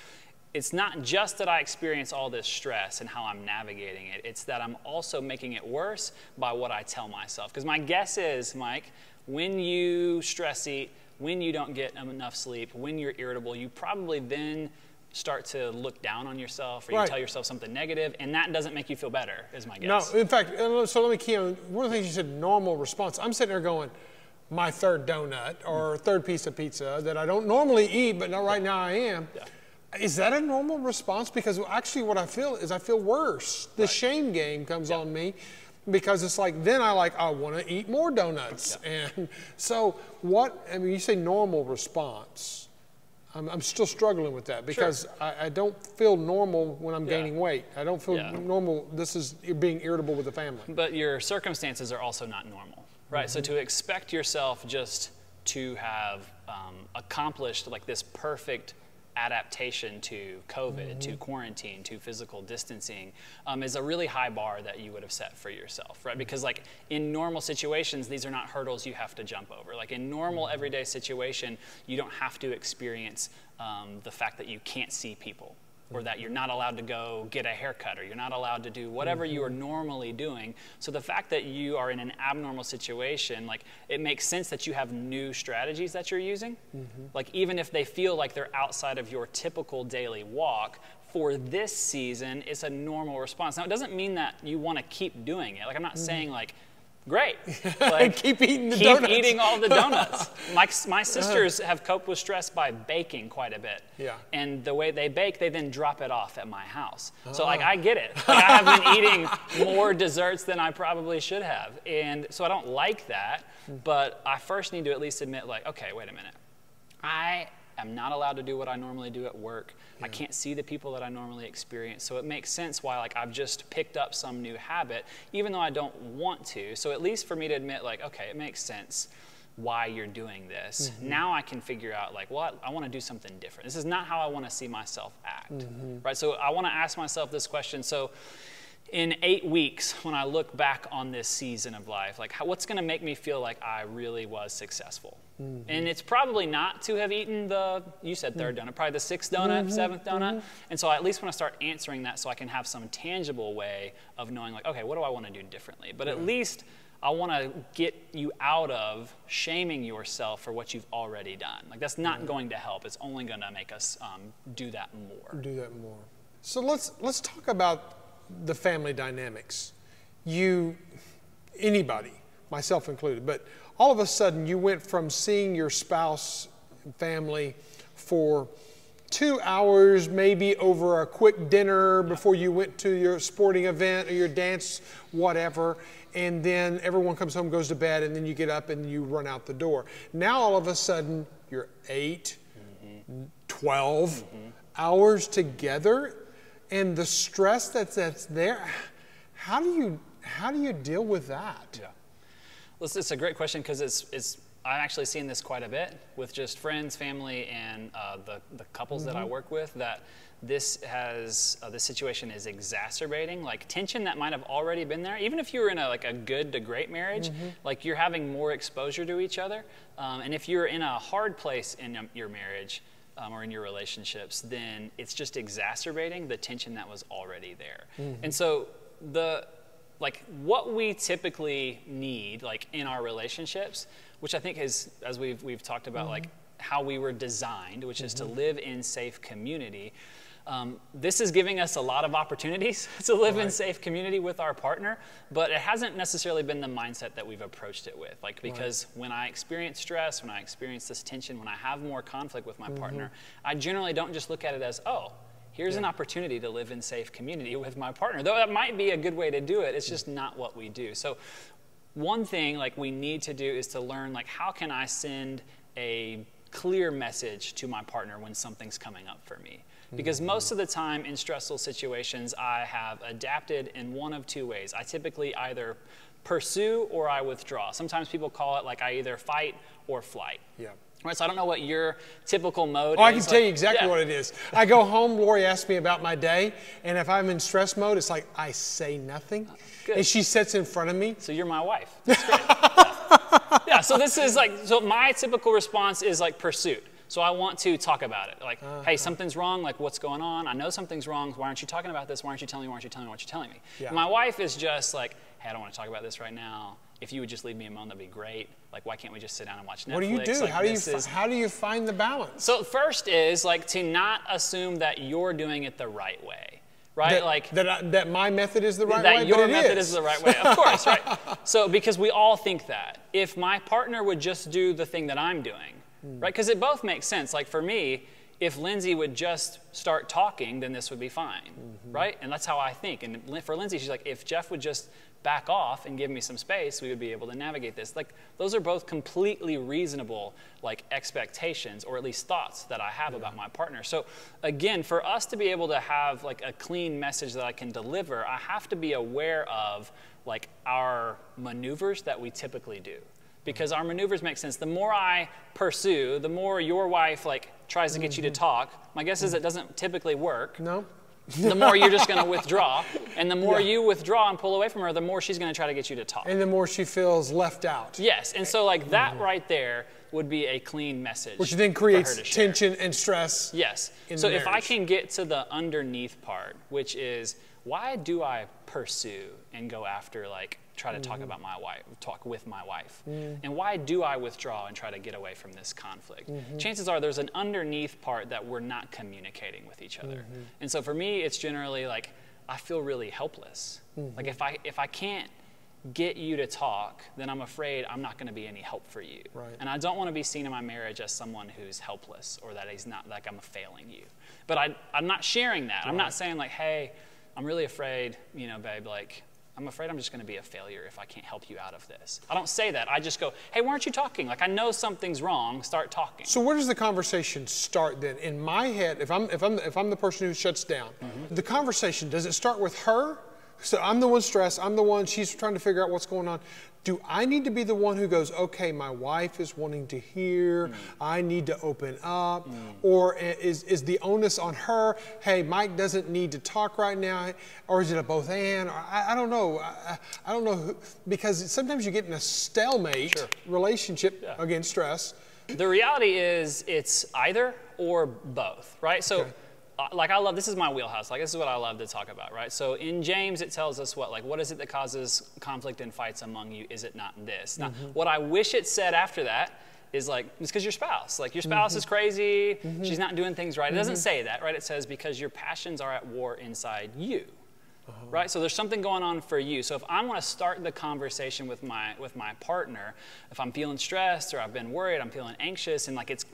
it's not just that I experience all this stress and how I'm navigating it. It's that I'm also making it worse by what I tell myself. Because my guess is, Mike, when you stress eat, when you don't get enough sleep, when you're irritable, you probably then start to look down on yourself or you tell yourself something negative, and that doesn't make you feel better, is my guess. No, in fact, so let me key on one of the things you said, normal response. I'm sitting there going, my third donut or third piece of pizza that I don't normally eat, but now, right now I am. Is that a normal response? Because actually what I feel is I feel worse. The shame game comes on me. Because it's like, then I want to eat more donuts. And so you say normal response. I'm still struggling with that because I don't feel normal when I'm gaining weight. I don't feel normal. This is being irritable with the family. But your circumstances are also not normal, right? So to expect yourself just to have accomplished like this perfect adaptation to COVID, to quarantine, to physical distancing is a really high bar that you would have set for yourself, right? Because like in normal situations, these are not hurdles you have to jump over. Like in normal everyday situation, you don't have to experience the fact that you can't see people or that you're not allowed to go get a haircut or you're not allowed to do whatever you are normally doing. So the fact that you are in an abnormal situation, like it makes sense that you have new strategies that you're using. Like even if they feel like they're outside of your typical daily walk, for this season, it's a normal response. Now it doesn't mean that you want to keep doing it. Like I'm not saying like, great. Like, keep eating the donuts. Keep eating all the donuts. My sisters have coped with stress by baking quite a bit. And the way they bake, they then drop it off at my house. So like I get it. Like, I have been eating more desserts than I probably should have. And so I don't like that. But I first need to at least admit like, okay, wait a minute. I am not allowed to do what I normally do at work. I can't see the people that I normally experience. So it makes sense why like I've just picked up some new habit, even though I don't want to. So at least for me to admit like, okay, it makes sense why you're doing this. Now I can figure out like, well, I want to do something different. This is not how I want to see myself act, right? So I want to ask myself this question. So in 8 weeks, when I look back on this season of life, like what's going to make me feel like I really was successful? And it's probably not to have eaten you said third donut, probably the 6th donut, 7th donut. And so I at least want to start answering that so I can have some tangible way of knowing like, okay, what do I want to do differently? But at least I want to get you out of shaming yourself for what you've already done. Like that's not going to help. It's only going to make us do that more. Do that more. So let's talk about the family dynamics. Anybody, myself included, but all of a sudden you went from seeing your spouse and family for 2 hours, maybe over a quick dinner before you went to your sporting event or your dance, whatever, and then everyone comes home, goes to bed, and then you get up and you run out the door. Now all of a sudden you're 8, 12 hours together, and the stress that's there. How do you deal with that? Yeah, well, it's a great question, because I'm actually seeing this quite a bit with just friends, family, and the couples that I work with, that this situation is exacerbating like tension that might have already been there. Even if you were in a good to great marriage, like you're having more exposure to each other. And if you're in a hard place in your marriage or in your relationships, then it's just exacerbating the tension that was already there. And so what we typically need in our relationships, which I think is, as we've talked about, how we were designed, which is to live in safe community. This is giving us a lot of opportunities to live in safe community with our partner, but it hasn't necessarily been the mindset that we've approached it with. Because when I experience stress, when I experience this tension, when I have more conflict with my partner, I generally don't just look at it as, oh, here's an opportunity to live in safe community with my partner. Though that might be a good way to do it, it's just not what we do. So one thing we need to do is to learn how can I send a clear message to my partner when something's coming up for me. Because most of the time in stressful situations, I have adapted in one of two ways. I typically either pursue or I withdraw. Sometimes people call it I either fight or flight. Yeah. Right, so I don't know what your typical mode is. I can tell you exactly what it is. I go home, Lori asks me about my day, and if I'm in stress mode, it's I say nothing. Good. And she sits in front of me. So you're my wife. That's great. Yeah, so this is so my typical response is pursuit. So I want to talk about it. Hey, something's wrong. What's going on? I know something's wrong. Why aren't you talking about this? Why aren't you telling me? Why aren't you telling me? Why aren't you telling me? Yeah. My wife is just hey, I don't want to talk about this right now. If you would just leave me alone, that'd be great. Why can't we just sit down and watch Netflix? What do you do? How do you find the balance? So first is to not assume that you're doing it the right way. Right? That my method is the right way? That your method is the right way. Of course, right? So because we all think that. If my partner would just do the thing that I'm doing, right? Because it both makes sense. For me, if Lindsay would just start talking, then this would be fine, right? And that's how I think. And for Lindsay, she's if Jeff would just back off and give me some space, we would be able to navigate this. Those are both completely reasonable expectations, or at least thoughts that I have about my partner. So again, for us to be able to have a clean message that I can deliver, I have to be aware of our maneuvers that we typically do. Because our maneuvers make sense. The more I pursue, the more your wife tries to get you to talk. My guess is it doesn't typically work. No. The more you're just going to withdraw. And the more you withdraw and pull away from her, the more she's going to try to get you to talk. And the more she feels left out. Yes. And so that right there would be a clean message. Which then creates tension and stress. Yes. So if I can get to the underneath part, which is, why do I pursue and go after try to talk about my wife, talk with my wife? And why do I withdraw and try to get away from this conflict? Chances are there's an underneath part that we're not communicating with each other. And so for me, it's generally I feel really helpless. If I can't get you to talk, then I'm afraid I'm not going to be any help for you. Right. And I don't want to be seen in my marriage as someone who's helpless, or that he's not I'm failing you. But I'm not sharing that. I'm not saying hey, I'm really afraid, babe, I'm afraid I'm just going to be a failure if I can't help you out of this. I don't say that. I just go, hey, why aren't you talking? I know something's wrong. Start talking. So where does the conversation start then? In my head, if I'm the person who shuts down, the conversation, does it start with her? So I'm the one stressed. I'm the one, she's trying to figure out what's going on. Do I need to be the one who goes, okay, my wife is wanting to hear, I need to open up? Or is the onus on her, hey, Mike doesn't need to talk right now? Or is it a both and? Or I don't know. I don't know, because sometimes you get in a stalemate relationship against stress. The reality is it's either or both, right? So. Okay. I love, this is my wheelhouse. This is what I love to talk about, right? So in James, it tells us what is it that causes conflict and fights among you? Is it not this? Now, what I wish it said after that is it's because your spouse. Your spouse is crazy. She's not doing things right. It doesn't say that, right? It says because your passions are at war inside you. Right? So there's something going on for you. So if I want to start the conversation with my partner, if I'm feeling stressed or I've been worried, I'm feeling anxious, and like it's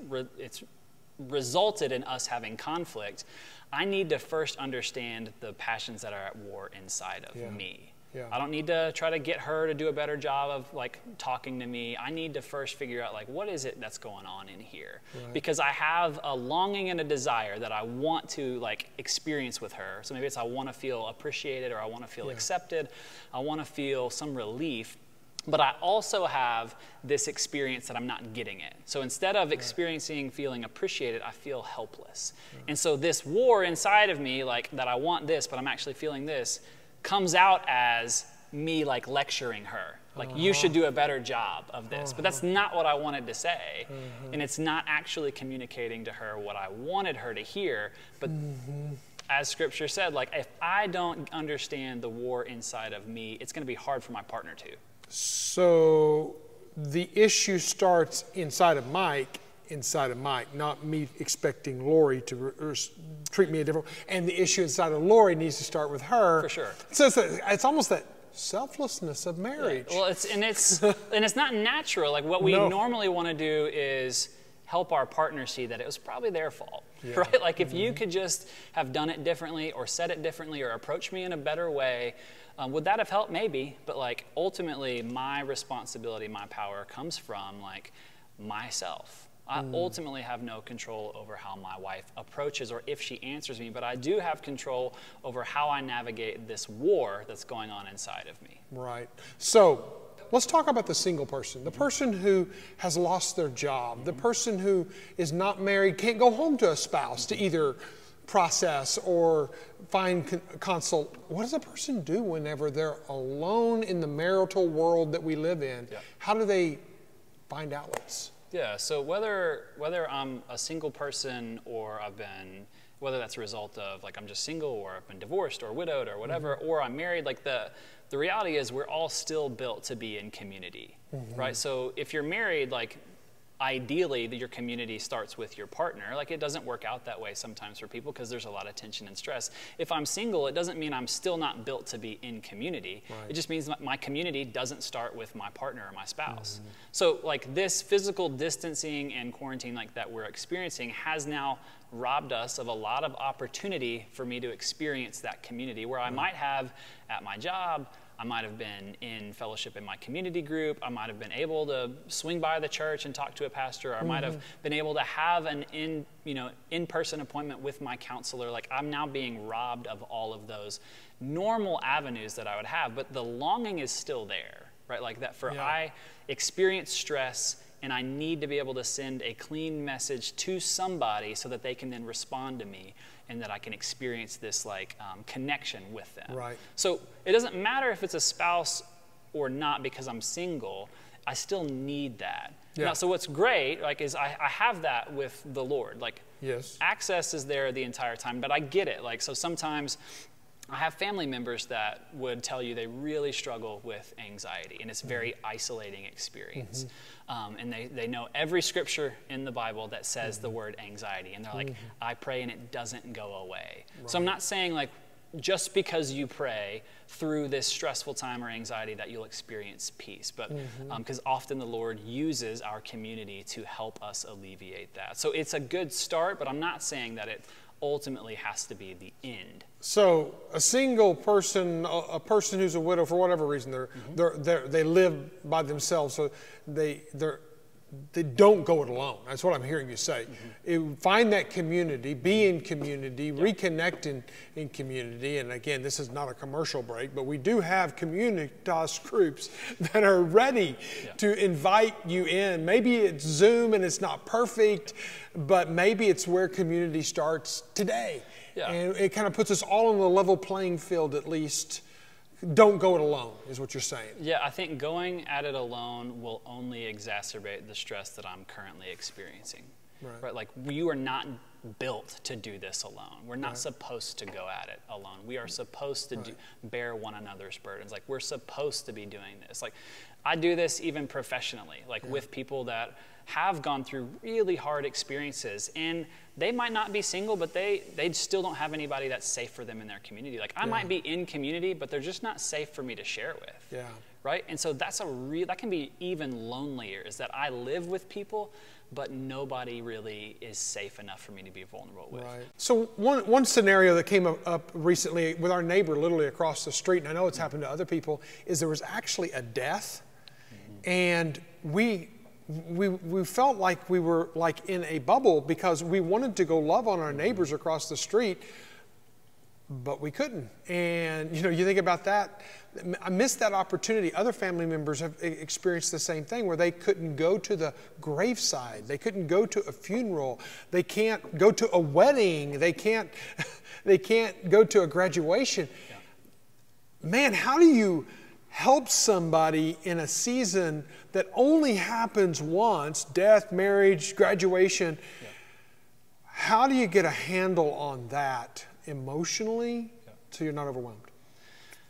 resulted in us having conflict, I need to first understand the passions that are at war inside of me. Yeah. I don't need to try to get her to do a better job of like talking to me. I need to first figure out like what is it that's going on in here, because I have a longing and a desire that I want to like experience with her. So maybe it's I want to feel appreciated, or I want to feel accepted. I want to feel some relief. But I also have this experience that I'm not getting it. So instead of experiencing feeling appreciated, I feel helpless. And so this war inside of me, like that I want this, but I'm actually feeling this, comes out as me like lecturing her. Like, you should do a better job of this. But that's not what I wanted to say. And it's not actually communicating to her what I wanted her to hear. But as Scripture said, like, if I don't understand the war inside of me, it's going to be hard for my partner to. So the issue starts inside of Mike, not me expecting Lori to treat me a different way. And the issue inside of Lori needs to start with her. For sure. So it's almost that selflessness of marriage. Yeah. Well, it's not natural. Like what we normally want to do is help our partner see that it was probably their fault, right? Like if you could just have done it differently, or said it differently, or approached me in a better way, would that have helped? Maybe. But like ultimately, my responsibility, my power comes from like myself. I ultimately have no control over how my wife approaches or if she answers me, but I do have control over how I navigate this war that's going on inside of me. Right. So let's talk about the single person, the person who has lost their job, the person who is not married, can't go home to a spouse to either process or find consult. What does a person do whenever they're alone in the marital world that we live in? Yeah. How do they find outlets? Yeah, so whether I'm a single person or whether that's a result of like I'm just single or I've been divorced or widowed or whatever, or I'm married, like the reality is we're all still built to be in community, right? So if you're married, like ideally your community starts with your partner. Like it doesn't work out that way sometimes for people because there's a lot of tension and stress. If I'm single, it doesn't mean I'm still not built to be in community. Right. It just means my community doesn't start with my partner or my spouse. So like this physical distancing and quarantine like that we're experiencing has now robbed us of a lot of opportunity for me to experience that community where I might have at my job, I might have been in fellowship in my community group. I might have been able to swing by the church and talk to a pastor. Or I might have been able to have an in-person appointment with my counselor. Like I'm now being robbed of all of those normal avenues that I would have. But the longing is still there, right? Like that I experience stress and I need to be able to send a clean message to somebody so that they can then respond to me and that I can experience this like connection with them. Right. So it doesn't matter if it's a spouse or not because I'm single, I still need that. Yeah. Now, so what's great like is I have that with the Lord. Like access is there the entire time, but I get it. Like so sometimes I have family members that would tell you they really struggle with anxiety, and it's a very isolating experience. And they know every scripture in the Bible that says the word anxiety, and they're like, I pray and it doesn't go away. Right. So I'm not saying like just because you pray through this stressful time or anxiety that you'll experience peace, but because often the Lord uses our community to help us alleviate that. So it's a good start, but I'm not saying that it ultimately has to be the end. So a single person, a person who's a widow for whatever reason, they live by themselves, so they don't go it alone. That's what I'm hearing you say. Find that community, be in community, reconnect in community. And again, this is not a commercial break, but we do have communitas groups that are ready to invite you in. Maybe it's Zoom and it's not perfect, but maybe it's where community starts today. Yeah. And it kind of puts us all on the level playing field at least. Don't go it alone, is what you're saying. Yeah, I think going at it alone will only exacerbate the stress that I'm currently experiencing. right? Like you are not built to do this alone. We're not supposed to go at it alone. We are supposed to bear one another's burdens. Like we're supposed to be doing this. Like I do this even professionally, like with people that have gone through really hard experiences, and they might not be single, but they still don't have anybody that's safe for them in their community. Like I might be in community, but they're just not safe for me to share with. Yeah. Right? And so that's that can be even lonelier, is that I live with people, but nobody really is safe enough for me to be vulnerable with. Right. So one scenario that came up recently with our neighbor literally across the street, and I know it's happened to other people, is there was actually a death, and we felt like we were like in a bubble because we wanted to go love on our neighbors across the street, but we couldn't. And you know, you think about that. I missed that opportunity. Other family members have experienced the same thing where they couldn't go to the graveside. They couldn't go to a funeral. They can't go to a wedding. They can't go to a graduation. Yeah. Man, how do you help somebody in a season that only happens once, death, marriage, graduation? Yeah. How do you get a handle on that emotionally so you're not overwhelmed?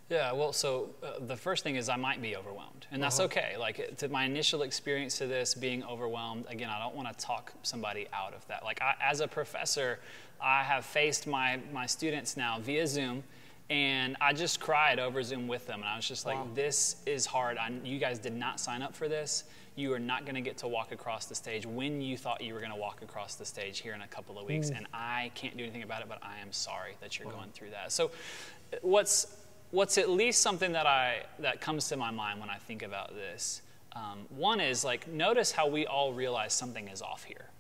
Yeah, well, so the first thing is I might be overwhelmed, and that's okay. Like, to my initial experience to this, being overwhelmed, again, I don't want to talk somebody out of that. Like, as a professor, I have faced my students now via Zoom, and I just cried over Zoom with them, and I was just like, this is hard. You guys did not sign up for this. You are not going to get to walk across the stage when you thought you were going to walk across the stage here in a couple of weeks, and I can't do anything about it, but I am sorry that you're going through that. So what's at least something that comes to my mind when I think about this, one is like, notice how we all realize something is off here.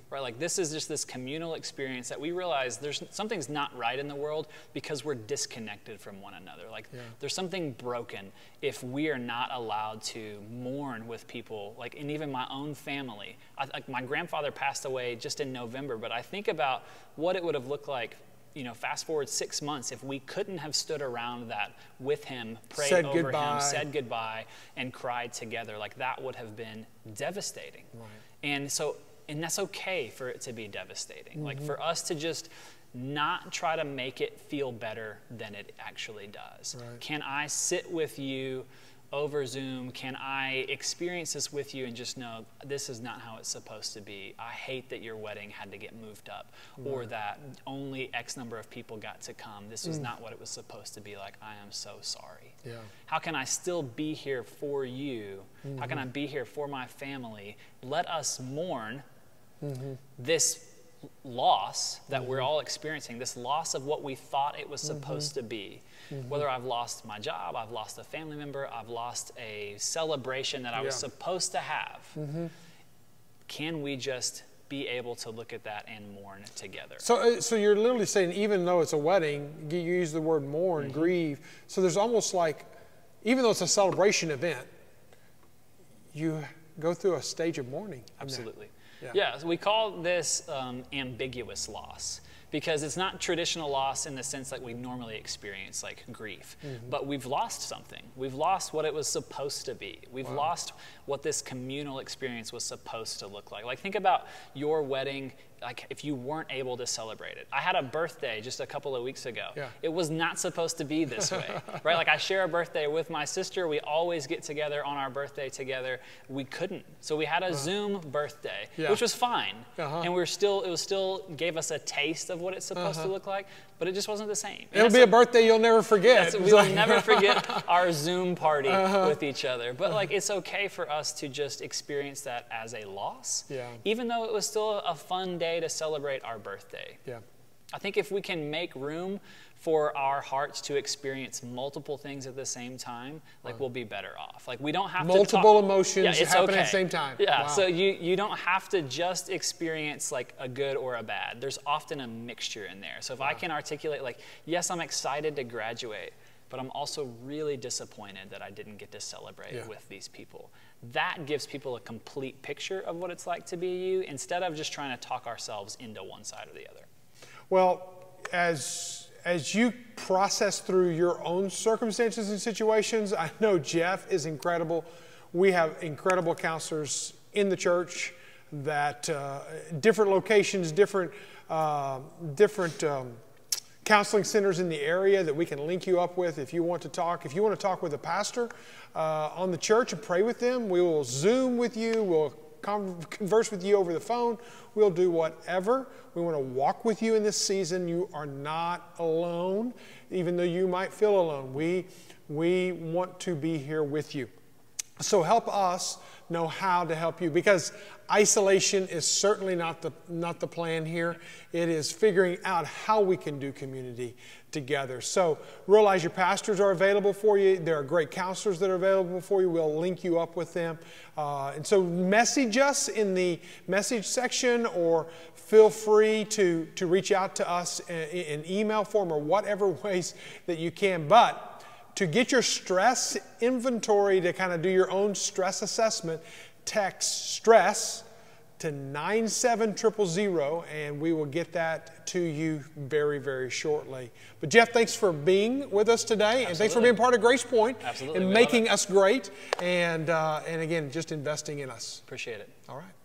Right? Like this is just this communal experience that we realize something's not right in the world because we're disconnected from one another. Like there's something broken if we are not allowed to mourn with people, like, and even my own family. Like my grandfather passed away just in November, but I think about what it would have looked like, you know, fast forward 6 months, if we couldn't have stood around that with him, prayed over him, said goodbye, and cried together. Like that would have been devastating. And that's okay for it to be devastating. Like for us to just not try to make it feel better than it actually does. Can I sit with you over Zoom? Can I experience this with you and just know this is not how it's supposed to be? I hate that your wedding had to get moved up, or that only X number of people got to come. This is not what it was supposed to be like. I am so sorry. Yeah. How can I still be here for you? How can I be here for my family? Let us mourn this loss that we're all experiencing, this loss of what we thought it was supposed to be. Whether I've lost my job, I've lost a family member, I've lost a celebration that I was supposed to have. Can we just be able to look at that and mourn together? So you're literally saying, even though it's a wedding, you use the word mourn, grieve. So there's almost like, even though it's a celebration event, you go through a stage of mourning. Absolutely. Yeah, so we call this ambiguous loss, because it's not traditional loss in the sense that we normally experience, like grief. But we've lost something. We've lost what it was supposed to be. We've lost what this communal experience was supposed to look like. Like, think about your wedding, like if you weren't able to celebrate it. I had a birthday just a couple of weeks ago. It was not supposed to be this way, right? Like, I share a birthday with my sister. We always get together on our birthday together. We couldn't. So we had a Zoom birthday, which was fine. And it still gave us a taste of what it's supposed to look like, but it just wasn't the same. It'll be a birthday you'll never forget. We will never forget our Zoom party with each other. But like, it's okay for us to just experience that as a loss, even though it was still a fun day to celebrate our birthday. I think if we can make room for our hearts to experience multiple things at the same time, like we'll be better off. Like, we don't have multiple emotions happen at the same time. So you don't have to just experience like a good or a bad. There's often a mixture in there. So if I can articulate, like, yes, I'm excited to graduate, but I'm also really disappointed that I didn't get to celebrate with these people. That gives people a complete picture of what it's like to be you, instead of just trying to talk ourselves into one side or the other. Well, as you process through your own circumstances and situations, I know Jeff is incredible. We have incredible counselors in the church that different locations, different counseling centers in the area that we can link you up with if you want to talk. If you want to talk with a pastor on the church and pray with them, we will Zoom with you. We'll converse with you over the phone. We'll do whatever. We want to walk with you in this season. You are not alone, even though you might feel alone. We want to be here with you. So help us know how to help you, because isolation is certainly not the plan here. It is figuring out how we can do community together. So realize your pastors are available for you. There are great counselors that are available for you. We'll link you up with them. And so message us in the message section, or feel free to reach out to us in email form or whatever ways that you can. But to get your stress inventory, to kind of do your own stress assessment, text STRESS to 97000, and we will get that to you very, very shortly. But Jeff, thanks for being with us today. Absolutely. And thanks for being part of Grace Point. Absolutely. And making us great, and again, just investing in us. Appreciate it. All right.